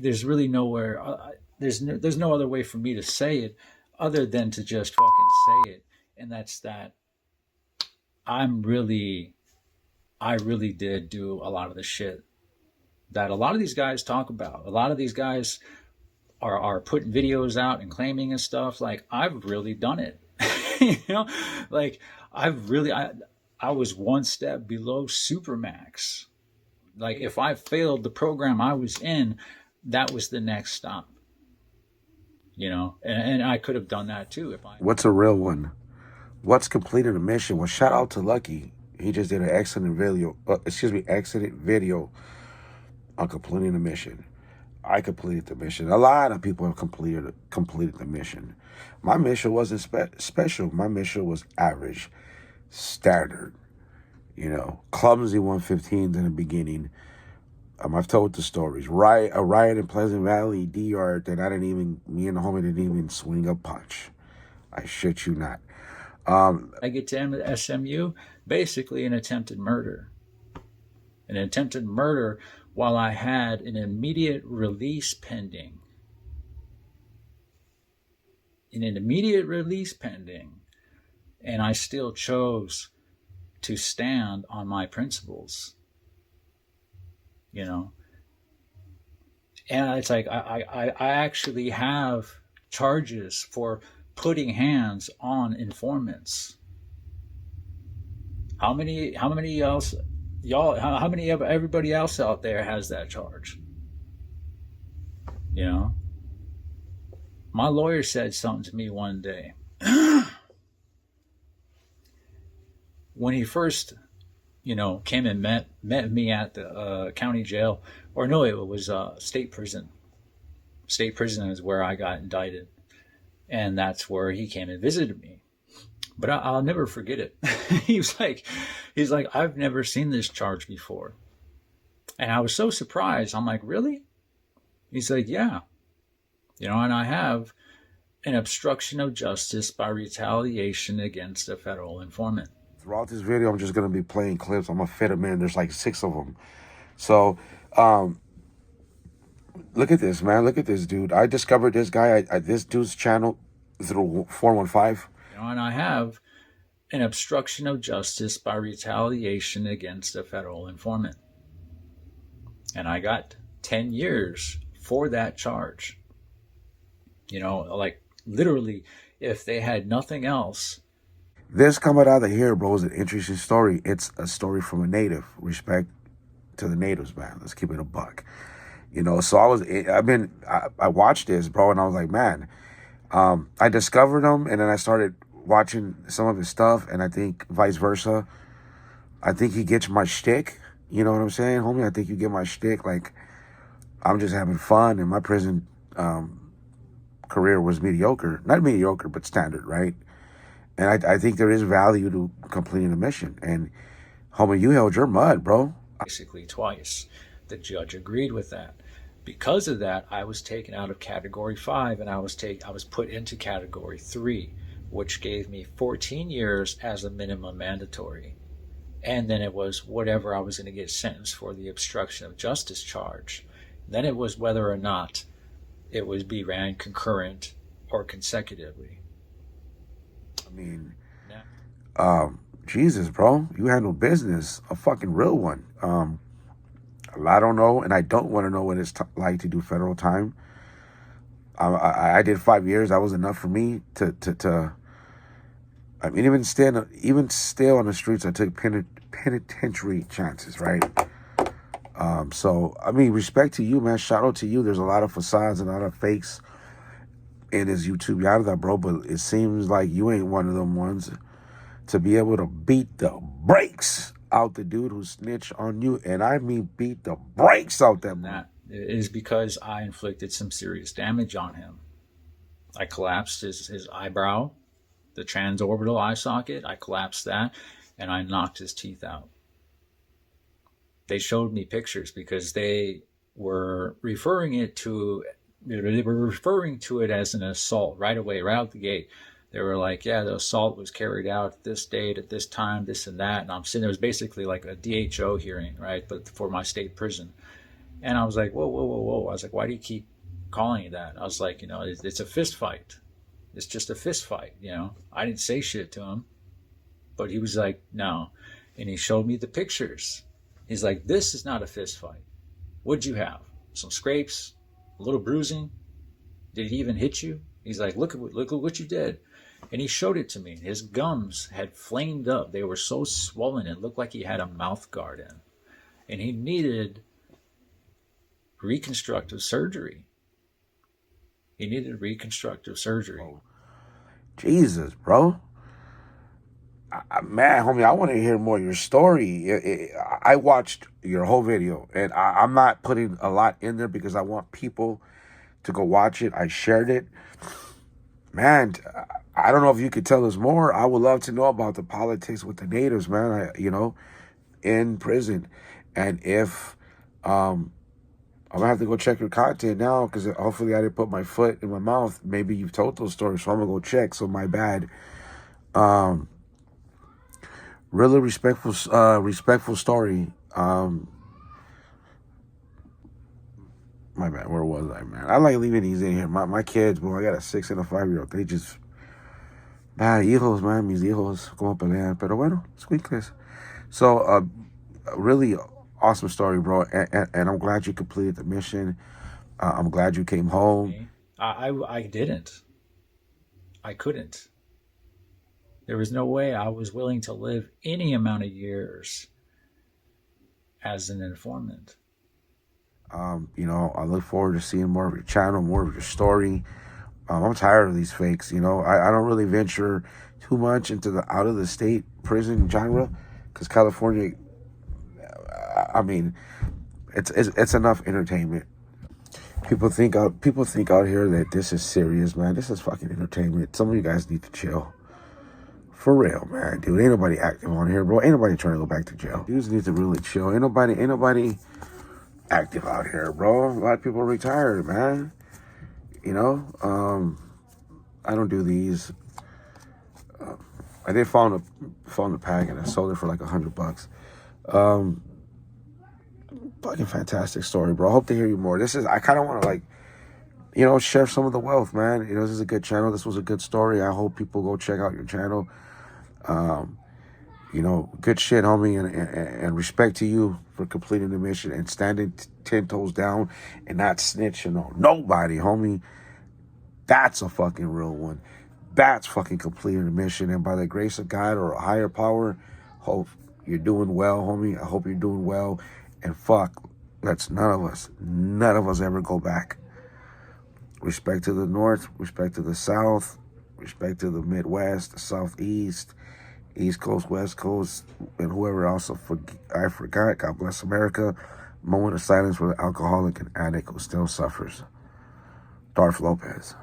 there's really nowhere. There's no other way for me to say it other than to just fucking say it, and that's that. I'm really, I really did do a lot of the shit that a lot of these guys talk about. A lot of these guys are putting videos out and claiming and stuff. Like I've really done it. You know, like I've really I was one step below Supermax. Like if I failed the program I was in, that was the next stop. You know, and I could have done that too if I. What's a real one? What's completed a mission? Well, shout out to Lucky. He just did an excellent video. Excellent video on completing the mission. I completed the mission. A lot of people have completed the mission. My mission wasn't special. My mission was average, standard. You know, clumsy 115s in the beginning. I've told the stories. A riot in Pleasant Valley, DR, that me and the homie didn't even swing a punch. I shit you not. I get to SMU, basically an attempted murder. An attempted murder while I had an immediate release pending. In an immediate release pending, and I still chose to stand on my principles. You know, and it's like I actually have charges for putting hands on informants. How many else y'all? How many of everybody else out there has that charge? You know, my lawyer said something to me one day when he first, came and met me at the county jail, or no, it was state prison. State prison is where I got indicted, and that's where he came and visited me. But I'll never forget it. he's like, I've never seen this charge before, and I was so surprised. I'm like, really? He's like, yeah, and I have an obstruction of justice by retaliation against a federal informant. Throughout this video, I'm just going to be playing clips. I'm going to fit them in. There's like 6 of them. So, look at this, man. Look at this dude. I discovered this guy, this dude's channel through 415. And I have an obstruction of justice by retaliation against a federal informant. And I got 10 years for that charge. Like literally, if they had nothing else. This coming out of here, bro, is an interesting story. It's a story from a native. Respect to the natives, man. Let's keep it a buck. So I watched this, bro, and I was like, man, I discovered him, and then I started watching some of his stuff, and I think vice versa. I think he gets my shtick. You know what I'm saying, homie? I think you get my shtick. Like, I'm just having fun, and my prison career was mediocre. Not mediocre, but standard, right? And I think there is value to completing a mission. And, homie, you held your mud, bro. Basically twice. The judge agreed with that. Because of that, I was taken out of Category 5 and I was put into Category 3, which gave me 14 years as a minimum mandatory. And then it was whatever I was going to get sentenced for the obstruction of justice charge. Then it was whether or not it would be ran concurrent or consecutively. I mean, Jesus, bro, you handle business, a fucking real one. I don't know, and I don't want to know what it's like to do federal time. I did 5 years. That was enough for me to. I mean, even still on the streets, I took penitentiary chances, right? So I mean, respect to you, man. Shout out to you. There's a lot of facades and a lot of fakes in this YouTube yada, bro. But it seems like you ain't one of them ones to be able to beat the brakes out the dude who snitched on you. And I mean beat the brakes out that man. That is because I inflicted some serious damage on him. I collapsed his eyebrow, the transorbital eye socket. I collapsed that, and I knocked his teeth out. They showed me pictures because they were referring to it as an assault right away, right out the gate. They were like, yeah, the assault was carried out at this date, at this time, this and that. And I'm sitting there, it was basically like a DHO hearing, right? But for my state prison. And I was like, whoa, whoa, whoa, whoa. I was like, why do you keep calling it that? I was like, it's a fist fight. It's just a fist fight. I didn't say shit to him, but he was like, no. And he showed me the pictures. He's like, this is not a fist fight. What'd you have? Some scrapes, a little bruising. Did he even hit you? He's like, look at what you did. And he showed it to me. His gums had flamed up. They were so swollen. It looked like he had a mouth guard in. And he needed reconstructive surgery. He needed reconstructive surgery. Oh, Jesus, bro. Man, homie, I want to hear more of your story. I watched your whole video, and I'm not putting a lot in there because I want people to go watch it. I shared it. Man, I don't know if you could tell us more. I would love to know about the politics with the natives, man. In prison, and if I'm gonna have to go check your content now because hopefully I didn't put my foot in my mouth. Maybe you've told those stories, so I'm gonna go check. So my bad. Um, really respectful story. My bad. Where was I, man? I like leaving these in here. My kids, bro. I got a 6 and a 5-year-old. They just hijos, man. Mis hijos como pelean. Pero bueno, squeakless. So, really awesome story, bro. And I'm glad you completed the mission. I'm glad you came home. I didn't. I couldn't. There was no way I was willing to live any amount of years as an informant. I look forward to seeing more of your channel, more of your story. I'm tired of these fakes. I don't really venture too much into the out of the state prison genre because California, I mean, it's enough entertainment. People think out here that this is serious, man. This is fucking entertainment. Some of you guys need to chill. For real, man, dude. Ain't nobody active on here, bro. Ain't nobody trying to go back to jail. Dudes need to really chill. Ain't nobody active out here, bro. A lot of people are retired, man. I don't do these. I did found a pack and I sold it for like $100. Fucking fantastic story, bro. I hope to hear you more. I kind of want to share some of the wealth, man. This is a good channel. This was a good story. I hope people go check out your channel. Good shit, homie, and respect to you for completing the mission and standing 10 toes down and not snitching on nobody, homie. That's a fucking real one. That's fucking completing the mission. And by the grace of God or a higher power, hope you're doing well, homie. I hope you're doing well. And fuck, let's none of us ever go back. Respect to the North, respect to the South, respect to the Midwest, the Southeast, East Coast, West Coast, and whoever else I forgot. God bless America. Moment of silence for the alcoholic and addict who still suffers. Darth Lopez.